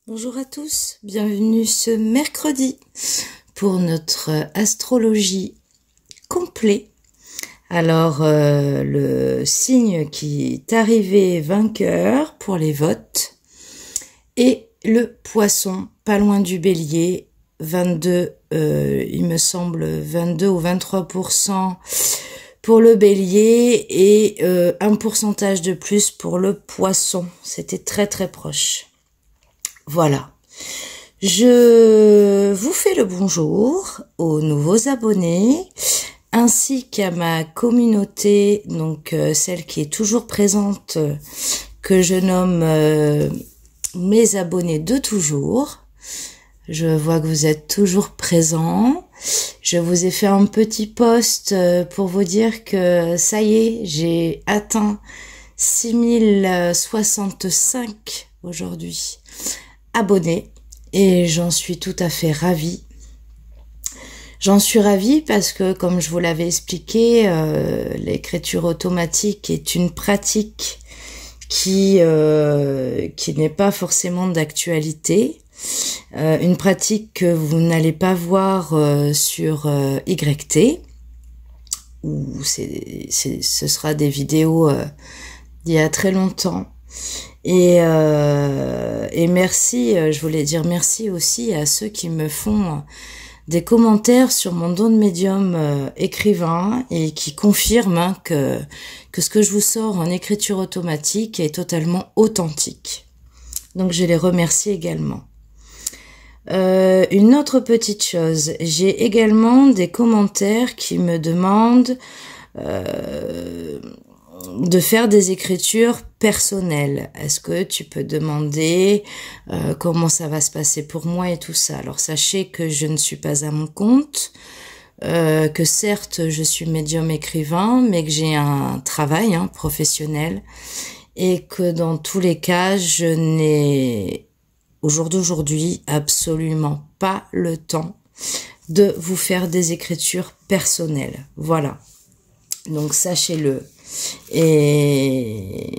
Bonjour à tous, bienvenue ce mercredi pour notre astrologie complet. Alors, le signe qui est arrivé vainqueur pour les votes est le poisson, pas loin du bélier, 22, il me semble 22 ou 23% pour le bélier et un pourcentage de plus pour le poisson. C'était très très proche. Voilà, je vous fais le bonjour aux nouveaux abonnés ainsi qu'à ma communauté, donc celle qui est toujours présente, que je nomme mes abonnés de toujours. Je vois que vous êtes toujours présents. Je vous ai fait un petit post pour vous dire que ça y est, j'ai atteint 6065 aujourd'hui abonnés et j'en suis tout à fait ravie. J'en suis ravie parce que, comme je vous l'avais expliqué, l'écriture automatique est une pratique qui n'est pas forcément d'actualité, une pratique que vous n'allez pas voir sur YT, où ce sera des vidéos d'il y a très longtemps. Et merci, je voulais dire merci aussi à ceux qui me font des commentaires sur mon don de médium écrivain et qui confirment que ce que je vous sors en écriture automatique est totalement authentique. Donc je les remercie également. Une autre petite chose, j'ai également des commentaires qui me demandent de faire des écritures personnelles. Est-ce que tu peux demander comment ça va se passer pour moi et tout ça? Alors sachez que je ne suis pas à mon compte, que certes je suis médium écrivain, mais que j'ai un travail professionnel et que dans tous les cas je n'ai au jour d'aujourd'hui absolument pas le temps de vous faire des écritures personnelles. Voilà. Donc sachez-le. Et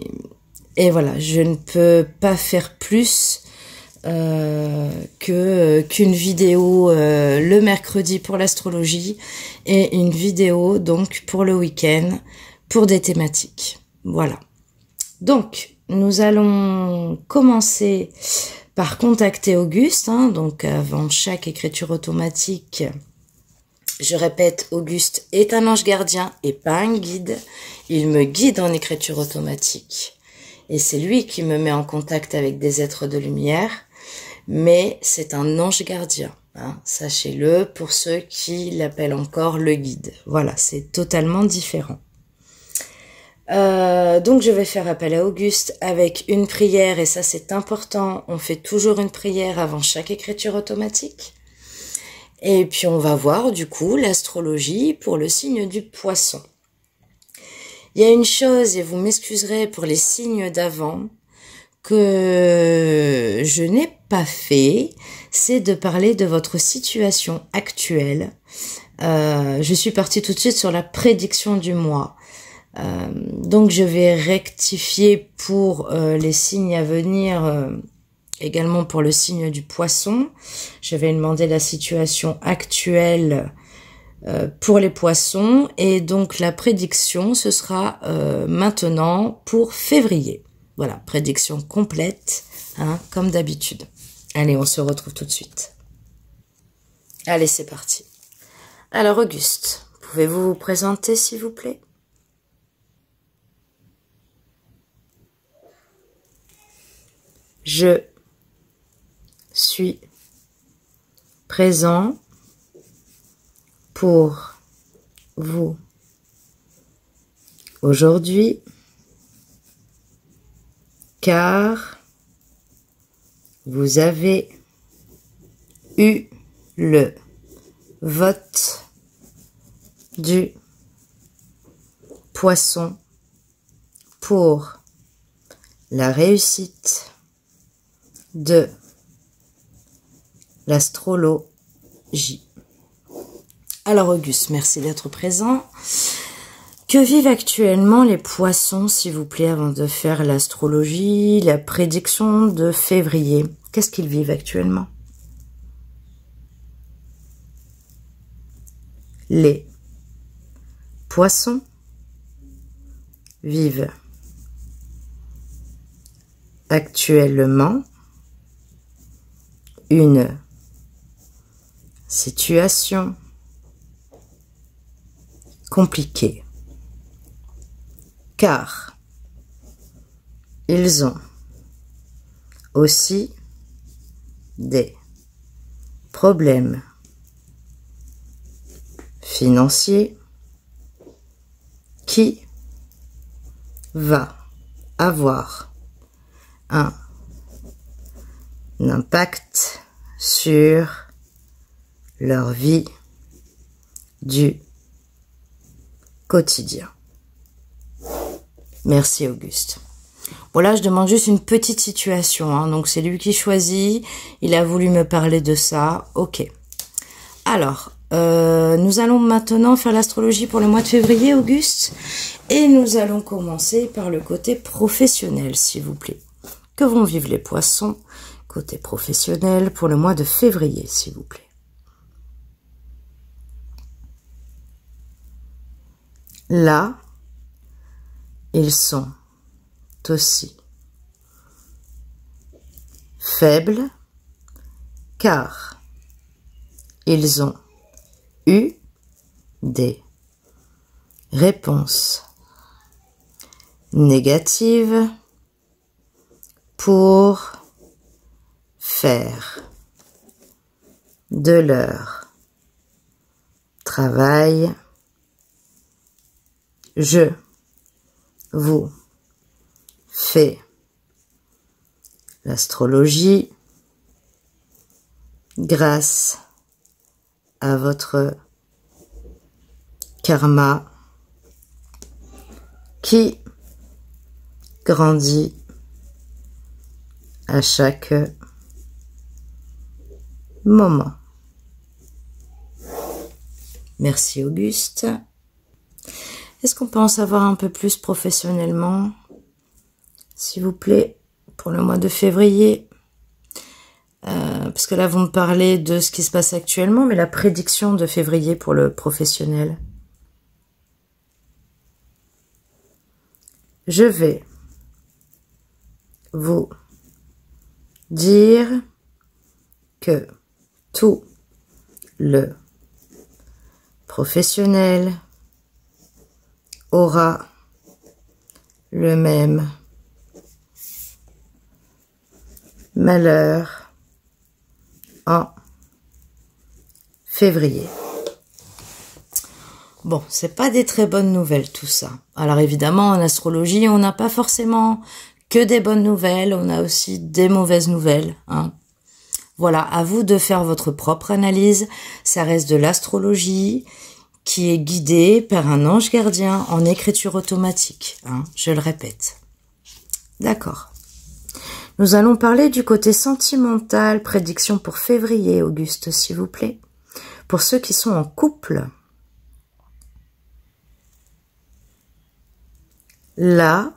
voilà, je ne peux pas faire plus qu'une vidéo le mercredi pour l'astrologie et une vidéo donc pour le week-end pour des thématiques. Voilà. Donc, nous allons commencer par contacter Auguste. Donc, avant chaque écriture automatique, je répète, Auguste est un ange gardien et pas un guide. Il me guide en écriture automatique. Et c'est lui qui me met en contact avec des êtres de lumière. Mais c'est un ange gardien. Sachez-le, pour ceux qui l'appellent encore le guide. Voilà, c'est totalement différent. Donc je vais faire appel à Auguste avec une prière. Et ça c'est important. On fait toujours une prière avant chaque écriture automatique. Et puis on va voir du coup l'astrologie pour le signe du poisson. Il y a une chose, et vous m'excuserez pour les signes d'avant, que je n'ai pas fait, c'est de parler de votre situation actuelle. Je suis partie tout de suite sur la prédiction du mois. Donc je vais rectifier pour les signes à venir, également pour le signe du poisson. Je vais demander la situation actuelle pour les poissons et donc la prédiction ce sera maintenant pour février. Voilà, prédiction complète comme d'habitude. Allez, on se retrouve tout de suite. Allez, c'est parti. Alors Auguste, pouvez-vous vous présenter s'il vous plaît? Je suis présent pour vous aujourd'hui, car vous avez eu le vote du poisson pour la réussite de l'astrologie. Alors Auguste, merci d'être présent. Que vivent actuellement les poissons, s'il vous plaît, avant de faire l'astrologie, la prédiction de février? Qu'est-ce qu'ils vivent actuellement? Les poissons vivent actuellement une situation compliquée, car ils ont aussi des problèmes financiers qui va avoir un impact sur leur vie du quotidien. Merci Auguste. Voilà, je demande juste une petite situation, hein. Donc c'est lui qui choisit, il a voulu me parler de ça, ok. Alors, nous allons maintenant faire l'astrologie pour le mois de février, Auguste, et nous allons commencer par le côté professionnel, s'il vous plaît. Que vont vivre les poissons, côté professionnel, pour le mois de février, s'il vous plaît. Là, ils sont aussi faibles, car ils ont eu des réponses négatives pour faire de leur travail. Je vous fais l'astrologie grâce à votre karma qui grandit à chaque moment. Merci Auguste. Est-ce qu'on peut en savoir un peu plus professionnellement, s'il vous plaît, pour le mois de février? Parce que là, vous me parlez de ce qui se passe actuellement, mais la prédiction de février pour le professionnel. Je vais vous dire que tout le professionnel aura le même malheur en février. Bon, c'est pas des très bonnes nouvelles tout ça. Alors évidemment, en astrologie, on n'a pas forcément que des bonnes nouvelles, on a aussi des mauvaises nouvelles, hein. Voilà, à vous de faire votre propre analyse. Ça reste de l'astrologie qui est guidée par un ange gardien en écriture automatique, hein, je le répète. D'accord. Nous allons parler du côté sentimental, prédiction pour février, Auguste, s'il vous plaît. Pour ceux qui sont en couple. Là,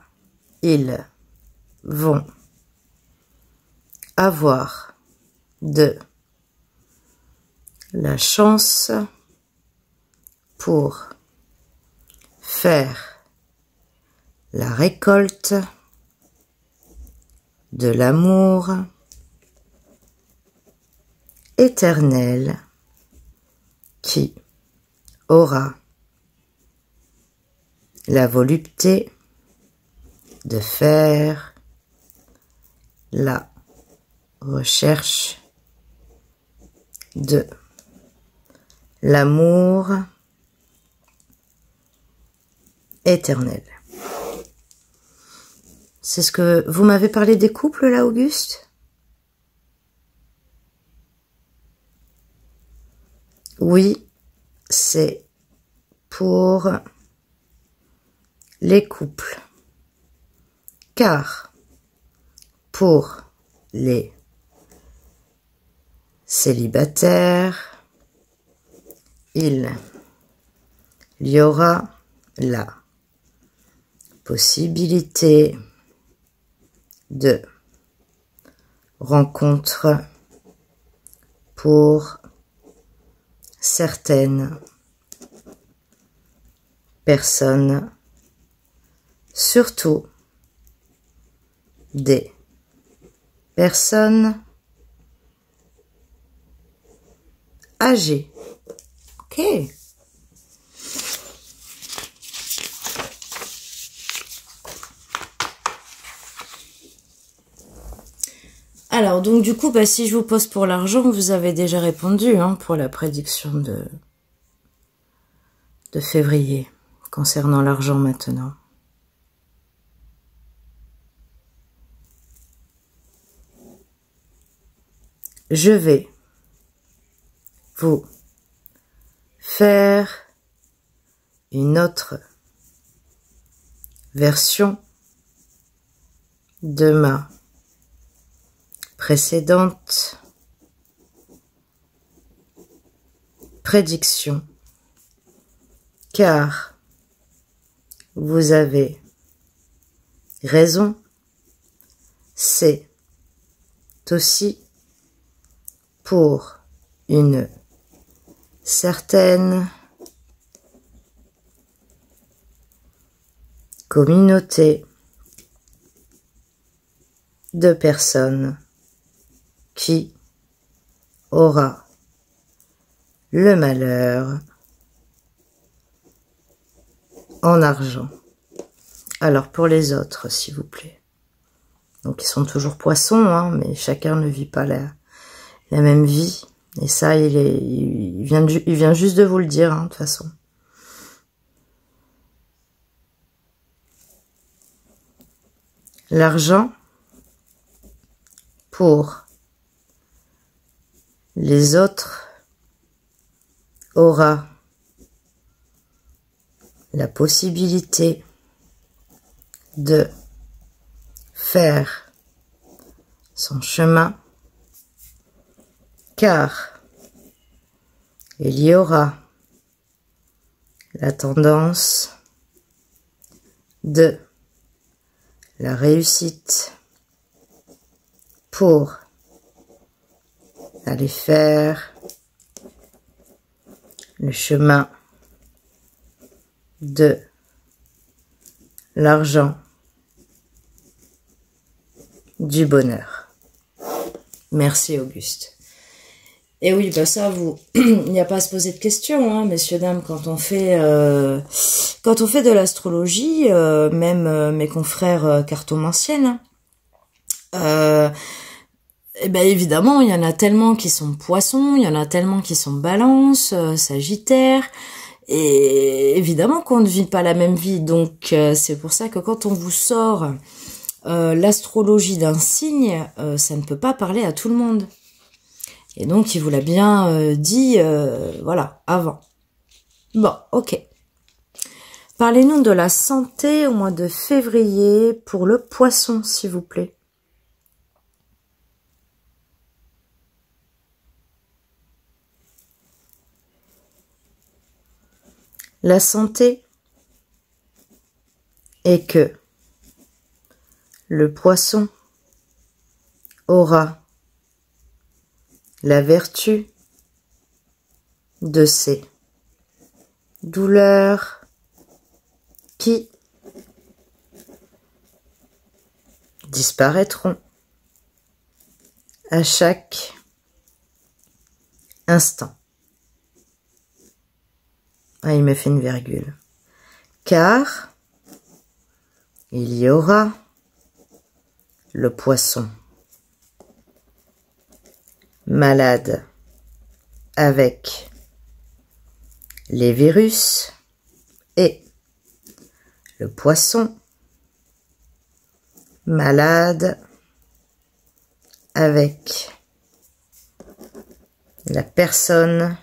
ils vont avoir de la chance pour faire la récolte de l'amour éternel qui aura la volupté de faire la recherche de l'amour éternel. C'est ce que vous m'avez parlé des couples là, Auguste? Oui, c'est pour les couples. Car pour les célibataires, il y aura la possibilité de rencontre pour certaines personnes, surtout des personnes âgées. Ok. Alors, donc du coup, si je vous pose pour l'argent, vous avez déjà répondu pour la prédiction de février, concernant l'argent maintenant. Je vais vous faire une autre version de ma précédente prédiction, car vous avez raison, c'est aussi pour une certaine communauté de personnes qui aura le malheur en argent. Alors pour les autres, s'il vous plaît. Donc ils sont toujours poissons, mais chacun ne vit pas la même vie. Et ça, il vient juste de vous le dire, de toute façon. L'argent pour les autres aura la possibilité de faire son chemin, car il y aura la tendance de la réussite pour aller faire le chemin de l'argent, du bonheur. Merci Auguste. Et oui, ça, il n'y a pas à se poser de questions, messieurs, dames, quand on fait de l'astrologie, même mes confrères cartomanciennes, évidemment, il y en a tellement qui sont poissons, il y en a tellement qui sont balance, sagittaire, et évidemment qu'on ne vit pas la même vie, donc c'est pour ça que quand on vous sort l'astrologie d'un signe, ça ne peut pas parler à tout le monde. Et donc, il vous l'a bien dit, voilà, avant. Bon, ok. Parlez-nous de la santé au mois de février pour le poisson, s'il vous plaît. La santé est que le poisson aura la vertu de ces douleurs qui disparaîtront à chaque instant. Ah, il me fait une virgule. Car il y aura le poisson malade avec les virus et le poisson malade avec la personne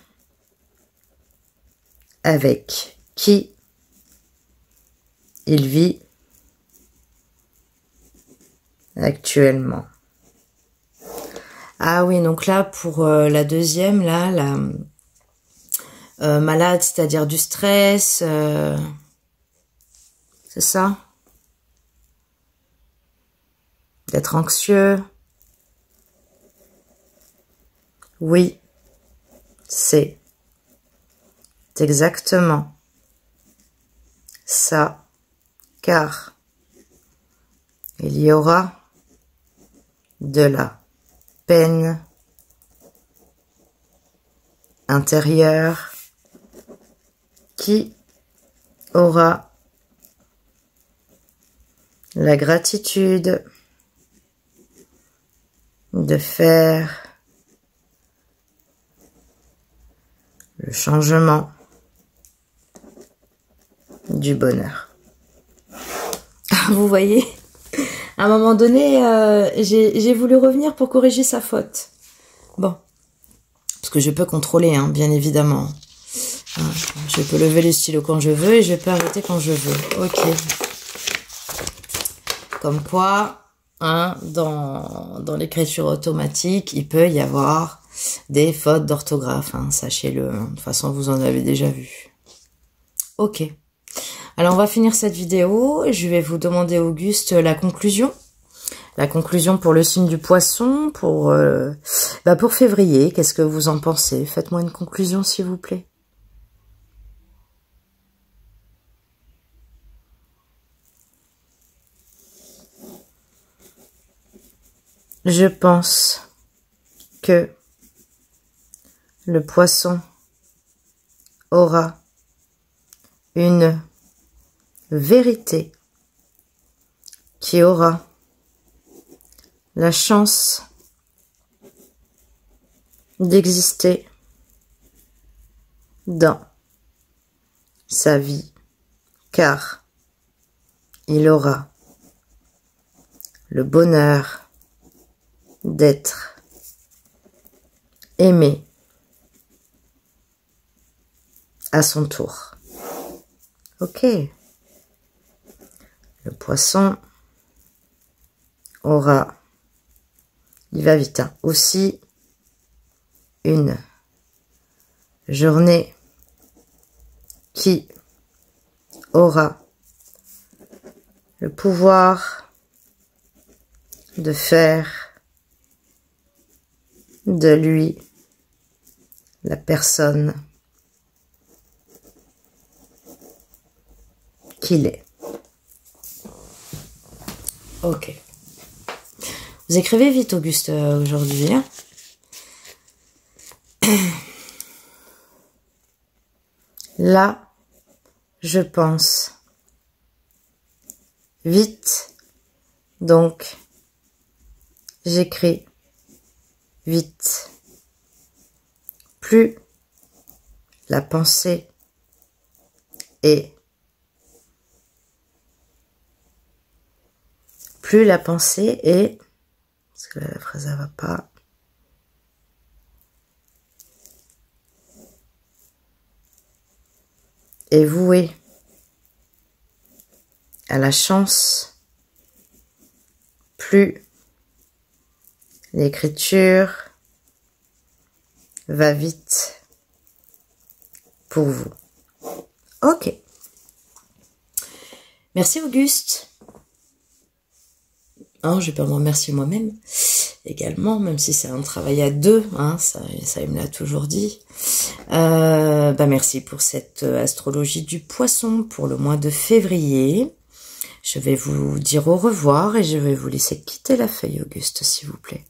avec qui il vit actuellement. Ah oui, donc là, pour la deuxième, là, la malade, c'est-à-dire du stress, c'est ça? D'être anxieux. Oui, c'est exactement ça, car il y aura de la peine intérieure qui aura la gratitude de faire le changement du bonheur. Vous voyez, à un moment donné, j'ai voulu revenir pour corriger sa faute. Bon, parce que je peux contrôler, hein, bien évidemment. Je peux lever le stylo quand je veux et je peux arrêter quand je veux. Ok. Comme quoi, hein, dans l'écriture automatique, il peut y avoir des fautes d'orthographe, hein, sachez-le. De toute façon, vous en avez déjà vu. Ok. Alors, on va finir cette vidéo. Je vais vous demander, Auguste, la conclusion. La conclusion pour le signe du poisson, pour février. Qu'est-ce que vous en pensez? Faites-moi une conclusion, s'il vous plaît. Je pense que le poisson aura une vérité qui aura la chance d'exister dans sa vie, car il aura le bonheur d'être aimé à son tour. Ok. Le poisson aura, il va vite, hein, aussi une journée qui aura le pouvoir de faire de lui la personne qu'il est. Ok. Vous écrivez vite, Auguste, aujourd'hui. Hein? Là, je pense vite, donc j'écris vite. Plus la pensée est parce que là, la phrase ne va pas. Est vouée à la chance, plus l'écriture va vite pour vous. Ok. Merci Auguste. Hein, je vais pas me remercier moi-même également, même si c'est un travail à deux, hein, ça il me l'a toujours dit. Merci pour cette astrologie du poisson pour le mois de février. Je vais vous dire au revoir et je vais vous laisser quitter la feuille, Auguste, s'il vous plaît.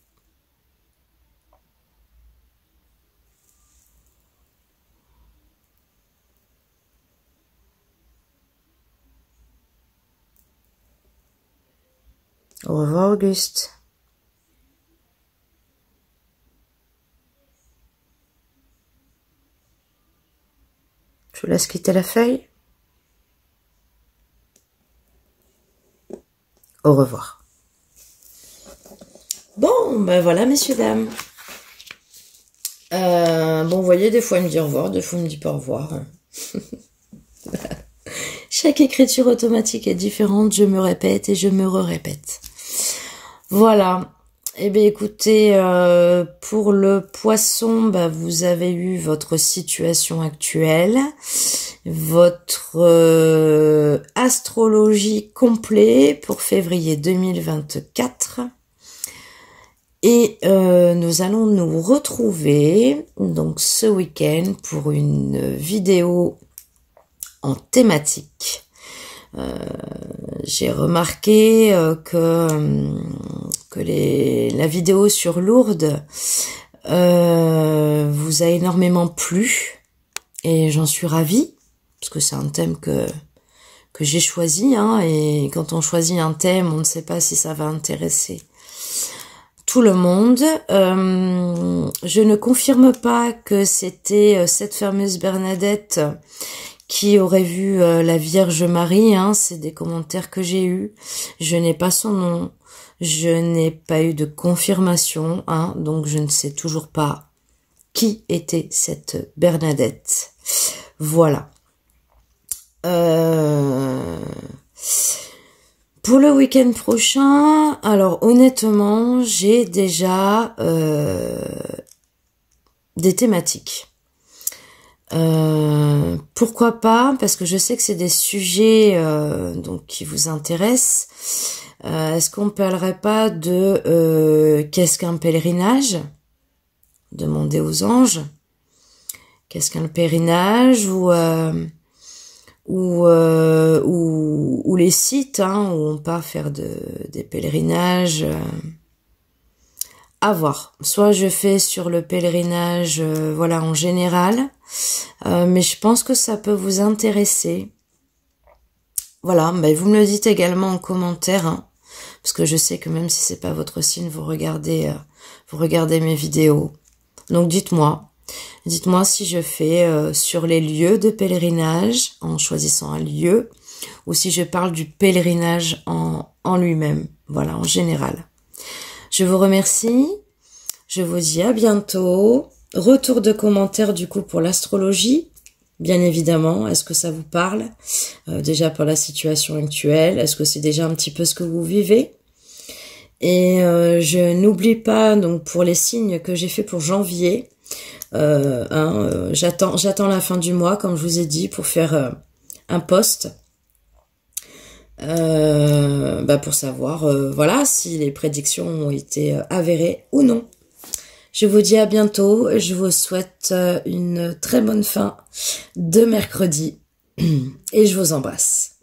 Au revoir, Auguste. Je vous laisse quitter la feuille. Au revoir. Bon, ben voilà, messieurs, dames. Bon, vous voyez, des fois, il me dit au revoir, des fois, il me dit pas au revoir. Chaque écriture automatique est différente, je me répète et je me répète. Voilà. Eh bien, écoutez, pour le poisson, vous avez eu votre situation actuelle, votre astrologie complète pour février 2024. Et nous allons nous retrouver donc ce week-end pour une vidéo en thématique. J'ai remarqué que la vidéo sur Lourdes vous a énormément plu et j'en suis ravie parce que c'est un thème que j'ai choisi, hein, et quand on choisit un thème, on ne sait pas si ça va intéresser tout le monde. Je ne confirme pas que c'était cette fameuse Bernadette qui aurait vu la Vierge Marie, hein, c'est des commentaires que j'ai eus. Je n'ai pas son nom, je n'ai pas eu de confirmation, hein, donc je ne sais toujours pas qui était cette Bernadette. Voilà. Pour le week-end prochain, alors honnêtement, j'ai déjà des thématiques. Pourquoi pas? Parce que je sais que c'est des sujets donc qui vous intéressent. Est-ce qu'on parlerait pas de qu'est-ce qu'un pèlerinage? Demander aux anges. Qu'est-ce qu'un pèlerinage? Ou les sites, hein, où on part faire des pèlerinages, à voir. Soit je fais sur le pèlerinage, voilà, en général, mais je pense que ça peut vous intéresser. Voilà, ben vous me le dites également en commentaire, hein, parce que je sais que même si c'est pas votre signe, vous regardez mes vidéos. Donc dites-moi si je fais sur les lieux de pèlerinage, en choisissant un lieu, ou si je parle du pèlerinage en lui-même, voilà, en général. Je vous remercie, je vous dis à bientôt. Retour de commentaires du coup pour l'astrologie, bien évidemment. Est-ce que ça vous parle? Déjà pour la situation actuelle, est-ce que c'est déjà un petit peu ce que vous vivez? Et je n'oublie pas donc pour les signes que j'ai fait pour janvier. J'attends la fin du mois, comme je vous ai dit, pour faire un post pour savoir voilà si les prédictions ont été avérées ou non. Je vous dis à bientôt, je vous souhaite une très bonne fin de mercredi et je vous embrasse.